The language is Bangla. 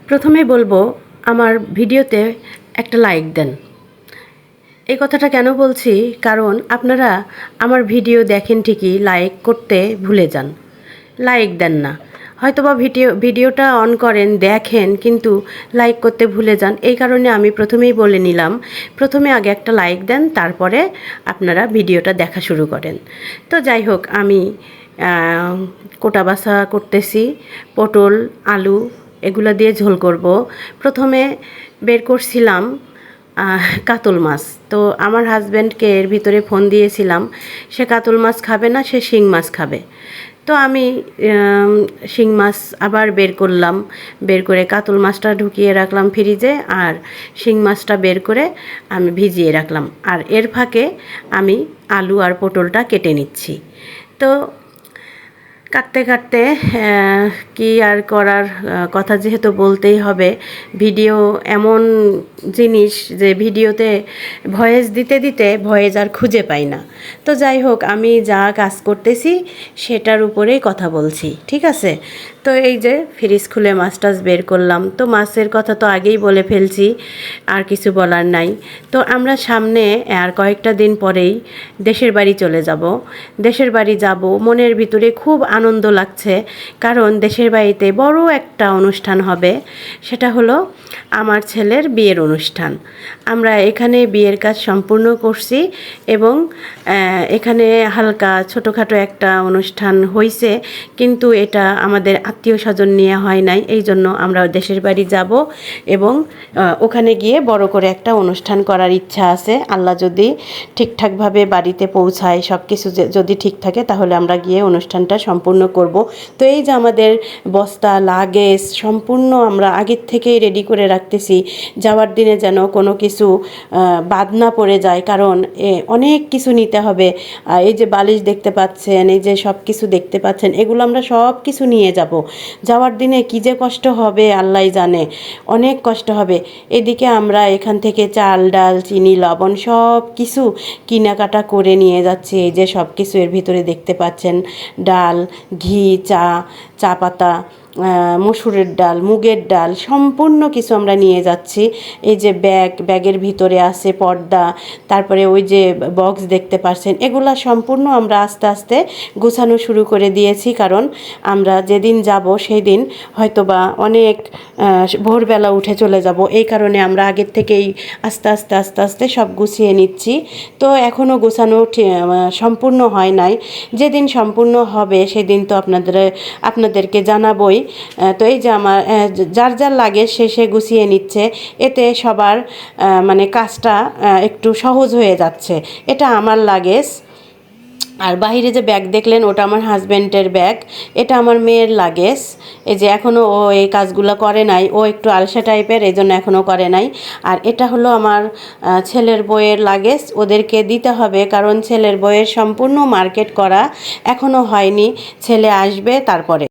প্রথমে বলবো আমার ভিডিওতে একটা লাইক দেন। এই কথাটা কেন বলছি, কারণ আপনারা আমার ভিডিও দেখেন ঠিকই, লাইক করতে ভুলে যান, লাইক দেন না। হয়তোবা ভিডিওটা অন করেন, দেখেন, কিন্তু লাইক করতে ভুলে যান। এই কারণে আমি প্রথমেই বলে নিলাম, প্রথমে আগে একটা লাইক দেন, তারপরে আপনারা ভিডিওটা দেখা শুরু করেন। তো যাই হোক, আমি কোটা বাছা করতেছি, পটল আলু এগুলো দিয়ে ঝোল করব। প্রথমে বের করছিলাম কাতল মাছ। তো আমার হাজব্যান্ডকে এর ভিতরে ফোন দিয়েছিলাম, সে কাতল মাছ খাবে না, সে শিং মাছ খাবে। তো আমি শিং মাছ আবার বের করলাম, বের করে কাতল মাছটা ঢুকিয়ে রাখলাম ফ্রিজে, আর শিং মাছটা বের করে আমি ভিজিয়ে রাখলাম। আর এর ফাঁকে আমি আলু আর পটলটা কেটে নিচ্ছি। তো কাটতে কাটতে কি আর করার, কথা যেহেতু বলতেই হবে। ভিডিও এমন জিনিস যে ভিডিওতে ভয়েস দিতে দিতে ভয়েস আর খুঁজে পাই না। তো যাই হোক, আমি যা কাজ করতেছি সেটার উপরেই কথা বলছি, ঠিক আছে? তো এই যে ফ্রিজ খুলে মাছ টাছ বের করলাম। তো মাছের কথা তো আগেই বলে ফেলছি, আর কিছু বলার নাই। তো আমরা সামনে আর কয়েকটা দিন পরেই দেশের বাড়ি চলে যাব। দেশের বাড়ি যাব, মনের ভিতরে খুব আনন্দ লাগছে, কারণ দেশের বাড়িতে বড় একটা অনুষ্ঠান হবে। সেটা হলো আমার ছেলের বিয়ের অনুষ্ঠান। আমরা এখানে বিয়ের কাজ সম্পূর্ণ করছি, এবং এখানে হালকা ছোটোখাটো একটা অনুষ্ঠান হয়েছে, কিন্তু এটা আমাদের আত্মীয় স্বজন নিয়ে হয় নাই। এই জন্য আমরা দেশের বাড়ি যাব, এবং ওখানে গিয়ে বড় করে একটা অনুষ্ঠান করার ইচ্ছা আছে। আল্লাহ যদি ঠিকঠাকভাবে বাড়িতে পৌঁছায়, সব কিছু যদি ঠিক থাকে, তাহলে আমরা গিয়ে অনুষ্ঠানটা সম্পূর্ণ করব। তো এই যে আমাদের বস্তা লাগেজ সম্পূর্ণ আমরা আগের থেকেই রেডি করে রাখতেছি, যাওয়ার দিনে যেন কোনো কিছু বাদ না পড়ে যায়, কারণ অনেক কিছু নিতে হবে। এই যে বালিশ দেখতে পাচ্ছেন, এই যে সব কিছু দেখতে পাচ্ছেন, এগুলো আমরা সব কিছু নিয়ে যাব। যাওয়ার দিনে কী যে কষ্ট হবে আল্লাহই জানে, অনেক কষ্ট হবে। এদিকে আমরা এখান থেকে চাল ডাল চিনি লবণ সব কিছু কেনাকাটা করে নিয়ে যাচ্ছি। এই যে সব কিছু এর ভিতরে দেখতে পাচ্ছেন, ডাল, ঘি, চা পাতা, মসুরের ডাল, মুগের ডাল, সম্পূর্ণ কিছু আমরা নিয়ে যাচ্ছি। এই যে ব্যাগের ভিতরে আছে পর্দা, তারপরে ওই যে বক্স দেখতে পাচ্ছেন, এগুলা সম্পূর্ণ আমরা আস্তে আস্তে গোছানো শুরু করে দিয়েছি, কারণ আমরা যেদিন যাব সেই দিন হয়তোবা অনেক ভোরবেলা উঠে চলে যাব। এই কারণে আমরা আগের থেকেই আস্তে আস্তে আস্তে আস্তে সব গুছিয়ে নিচ্ছি। তো এখনও গোছানো সম্পূর্ণ হয় নাই। যেদিন সম্পূর্ণ হবে সেদিন তো আপনাদেরকে জানাবই। তো এই যে আমার যার যার লাগেজ সে গুছিয়ে নিচ্ছে, এতে সবার মানে কাজটা একটু সহজ হয়ে যাচ্ছে। এটা আমার লাগেজ। আর বাহিরে যে ব্যাগ দেখলেন, ওটা আমার হাজব্যান্ডের ব্যাগ, এটা আমার মেয়ের লাগেজ। এই যে এখনও ও এই কাজগুলো করে নাই, ও একটু আলসা টাইপের, এই জন্য এখনও করে নাই। আর এটা হলো আমার ছেলের বইয়ের লাগেজ, ওদেরকে দিতে হবে, কারণ ছেলের বইয়ের সম্পূর্ণ মার্কেট করা এখনও হয়নি, ছেলে আসবে তারপরে।